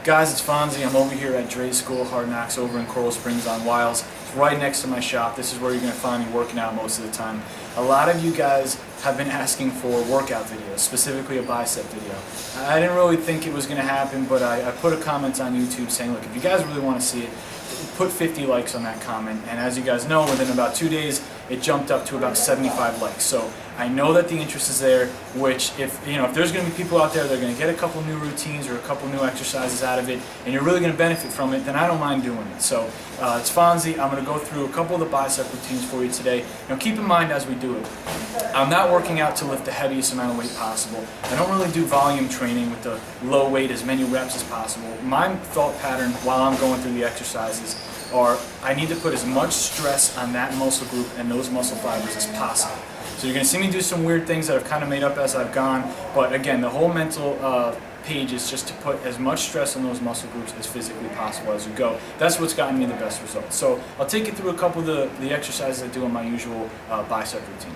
Guys, it's Fonzie. I'm over here at Dre's School of Hard Knocks over in Coral Springs on Wiles. It's right next to my shop. This is where you're going to find me working out most of the time. A lot of you guys have been asking for workout videos, specifically a bicep video. I didn't really think it was going to happen, but I put a comment on YouTube saying, look, if you guys really want to see it, put 50 likes on that comment. And as you guys know, within about 2 days, it jumped up to about 75 likes. So I know that the interest is there, which if there's going to be people out there that are going to get a couple new routines or a couple new exercises out of it, and you're really going to benefit from it, then I don't mind doing it. So it's Fonzie. I'm going to go through a couple of the bicep routines for you today. Now keep in mind as we do it, I'm not working out to lift the heaviest amount of weight possible. I don't really do volume training with the low weight, as many reps as possible. My thought pattern while I'm going through the exercises are I need to put as much stress on that muscle group and those muscle fibers as possible. So you're going to see me do some weird things that I've kind of made up as I've gone, but again, the whole mental page is just to put as much stress on those muscle groups as physically possible as you go. That's what's gotten me the best results. So I'll take you through a couple of the exercises I do in my usual bicep routine.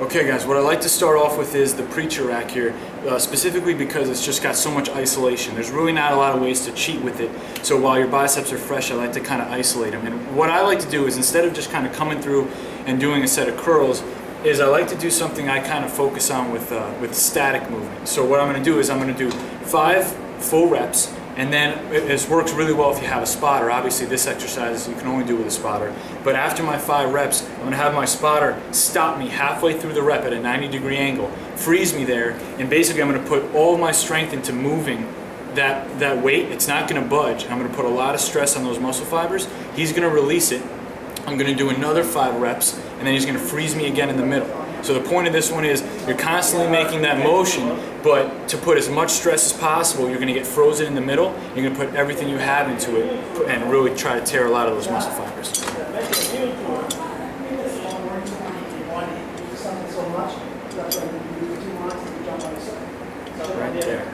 Okay guys, what I like to start off with is the preacher rack here, specifically because it's just got so much isolation. There's really not a lot of ways to cheat with it. So while your biceps are fresh, I like to kind of isolate them. And what I like to do is, instead of just kind of coming through and doing a set of curls, is I like to do something I kind of focus on with static movement. So what I'm going to do is I'm going to do 5 full reps, and then it works really well if you have a spotter. Obviously this exercise you can only do with a spotter. But after my 5 reps, I'm going to have my spotter stop me halfway through the rep at a 90-degree angle, freeze me there, and basically I'm going to put all my strength into moving that weight. It's not going to budge. I'm going to put a lot of stress on those muscle fibers. He's going to release it. I'm going to do another 5 reps, and then he's going to freeze me again in the middle. So the point of this one is you're constantly making that motion, but to put as much stress as possible, you're going to get frozen in the middle. You're going to put everything you have into it and really try to tear a lot of those muscle fibers. Right there.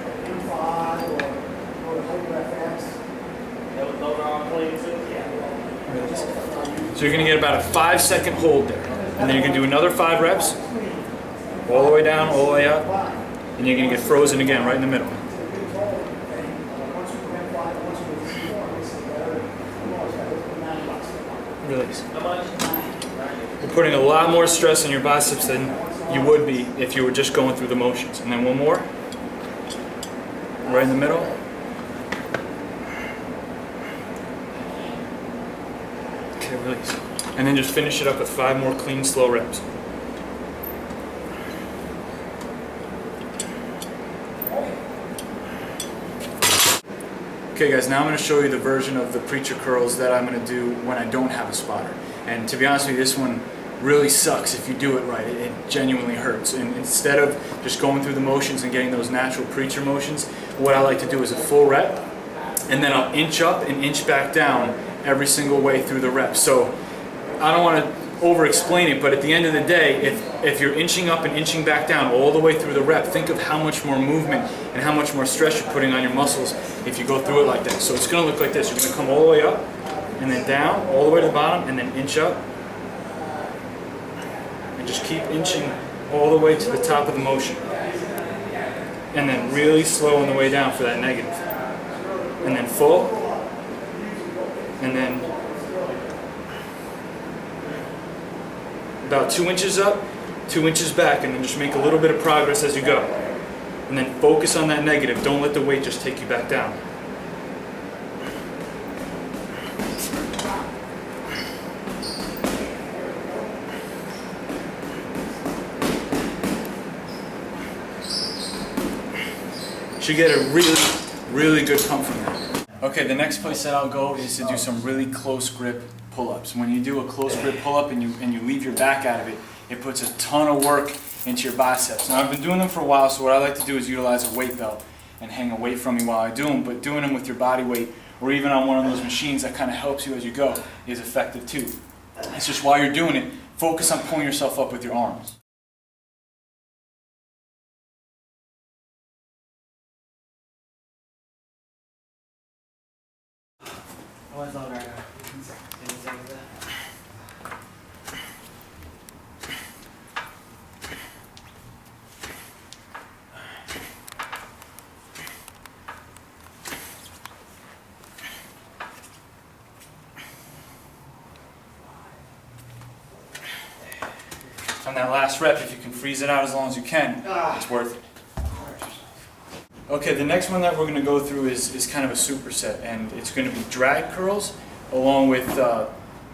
So you're going to get about a 5-second hold there. And then you're going to do another 5 reps, all the way down, all the way up, and you're going to get frozen again right in the middle. Release. You're putting a lot more stress on your biceps than you would be if you were just going through the motions. And then one more, right in the middle. Okay, release. And then just finish it up with 5 more clean, slow reps. Okay guys, now I'm going to show you the version of the preacher curls that I'm going to do when I don't have a spotter. And to be honest with you, this one really sucks if you do it right. It genuinely hurts. And instead of just going through the motions and getting those natural preacher motions, what I like to do is a full rep, and then I'll inch up and inch back down every single way through the rep. So I don't want to over-explain it, but at the end of the day, if you're inching up and inching back down all the way through the rep, think of how much more movement and how much more stress you're putting on your muscles if you go through it like that. So it's going to look like this. You're going to come all the way up, and then down, all the way to the bottom, and then inch up. And just keep inching all the way to the top of the motion. And then really slow on the way down for that negative. And then full. And then about 2 inches up, 2 inches back, and then just make a little bit of progress as you go. And then focus on that negative. Don't let the weight just take you back down. Should get a really good pump from that. Okay, the next place that I'll go is to do some really close grip pull-ups. When you do a close grip pull-up and you leave your back out of it, it puts a ton of work into your biceps. Now I've been doing them for a while, so what I like to do is utilize a weight belt and hang a weight from me while I do them, but doing them with your body weight or even on one of those machines that kind of helps you as you go is effective too. It's just while you're doing it, focus on pulling yourself up with your arms. on that last rep. If you can freeze it out as long as you can, it's worth it. Okay, the next one that we're going to go through is kind of a superset, and it's going to be drag curls along with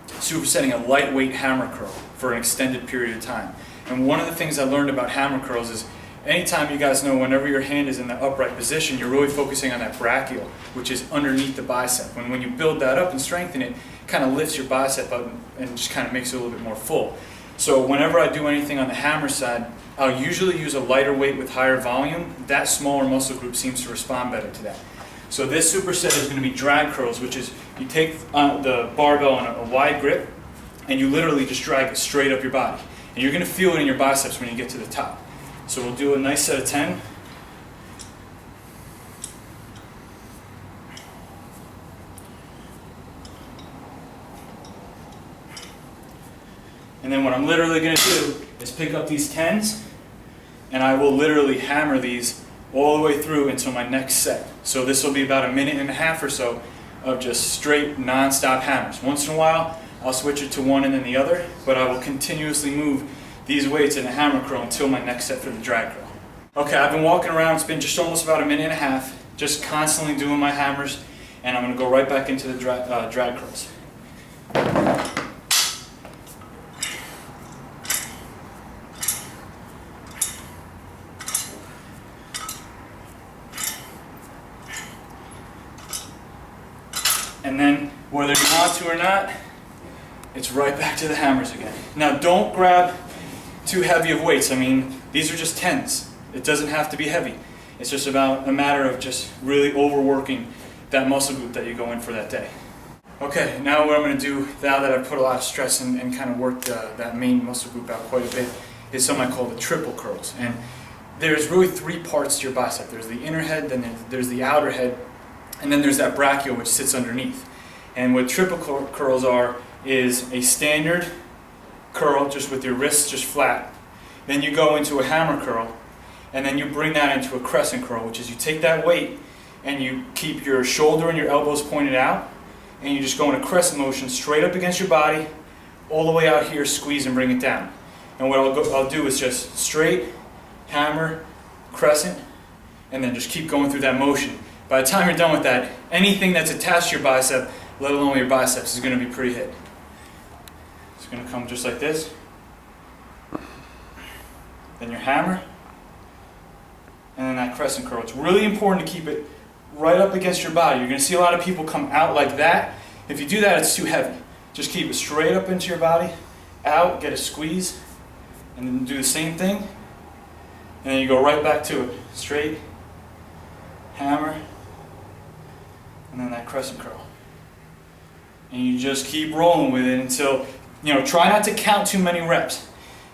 supersetting a lightweight hammer curl for an extended period of time. And one of the things I learned about hammer curls is anytime, you guys know, whenever your hand is in the upright position, you're really focusing on that brachial, which is underneath the bicep. When you build that up and strengthen it, it kind of lifts your bicep up and just kind of makes it a little bit more full. So whenever I do anything on the hammer side, I'll usually use a lighter weight with higher volume. That smaller muscle group seems to respond better to that. So this superset is going to be drag curls, which is you take the barbell on a wide grip and you literally just drag it straight up your body. And you're going to feel it in your biceps when you get to the top. So we'll do a nice set of 10. And then what I'm literally going to do is pick up these 10s and I will literally hammer these all the way through until my next set. So this will be about 1.5 minutes or so of just straight non-stop hammers. Once in a while I'll switch it to one and then the other, but I will continuously move these weights in a hammer curl until my next set for the drag curl. Okay, I've been walking around, it's been just almost about 1.5 minutes, just constantly doing my hammers, and I'm going to go right back into the drag curls. And then, whether you want to or not, it's right back to the hammers again. Now don't grab too heavy of weights. I mean, these are just 10s. It doesn't have to be heavy. It's just about a matter of just really overworking that muscle group that you go in for that day. Okay, now what I'm going to do, now that I've put a lot of stress and kind of worked that main muscle group out quite a bit, is something I call the triple curls. And there's really 3 parts to your bicep. There's the inner head, then there's the outer head, and then there's that brachial which sits underneath. And what triple curls are is a standard curl just with your wrists just flat. Then you go into a hammer curl, and then you bring that into a crescent curl, which is you take that weight and you keep your shoulder and your elbows pointed out, and you just go in a crescent motion straight up against your body, all the way out here, squeeze and bring it down. And what I'll do is just straight, hammer, crescent, and then just keep going through that motion. By the time you're done with that, anything that's attached to your bicep, let alone your biceps, is going to be pretty hit. It's going to come just like this. Then your hammer, and then that crescent curl. It's really important to keep it right up against your body. You're going to see a lot of people come out like that. If you do that, it's too heavy. Just keep it straight up into your body, out, get a squeeze, and then do the same thing. And then you go right back to it. Straight, hammer, and then that crescent curl. And you just keep rolling with it until, try not to count too many reps.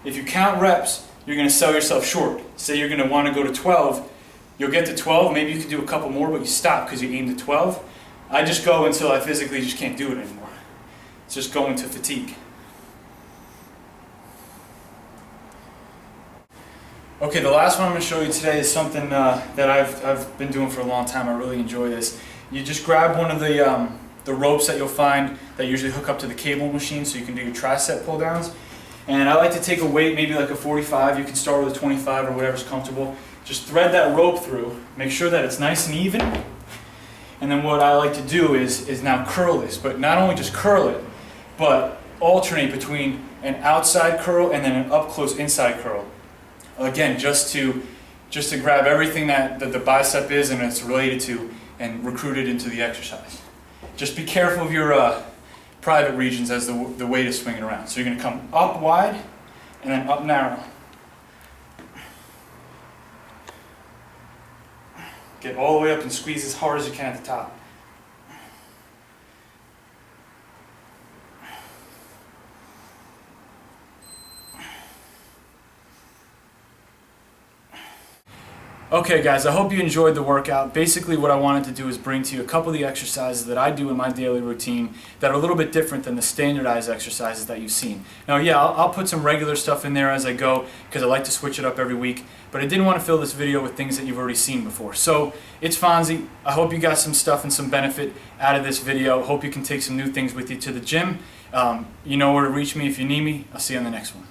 If you count reps, you're going to sell yourself short. Say you're going to want to go to 12, you'll get to 12, maybe you can do a couple more, but you stop because you aim to 12. I just go until I physically just can't do it anymore. It's just going to fatigue. Okay, the last one I'm going to show you today is something that I've been doing for a long time. I really enjoy this. You just grab one of the ropes that you'll find that usually hook up to the cable machine so you can do your tricep pull downs. And I like to take a weight, maybe like a 45. You can start with a 25 or whatever's comfortable. Just thread that rope through. Make sure that it's nice and even. And then what I like to do is now curl this. But not only just curl it, but alternate between an outside curl and then an up close inside curl. Again, just to grab everything that the bicep is and it's related to and recruit it into the exercise. Just be careful of your private regions as the weight is swinging around. So you're going to come up wide and then up narrow. Get all the way up and squeeze as hard as you can at the top. Okay guys, I hope you enjoyed the workout. Basically what I wanted to do is bring to you a couple of the exercises that I do in my daily routine that are a little bit different than the standardized exercises that you've seen. Now yeah, I'll put some regular stuff in there as I go because I like to switch it up every week, but I didn't want to fill this video with things that you've already seen before. So it's Fonzie. I hope you got some stuff and some benefit out of this video. Hope you can take some new things with you to the gym. You know where to reach me if you need me. I'll see you on the next one.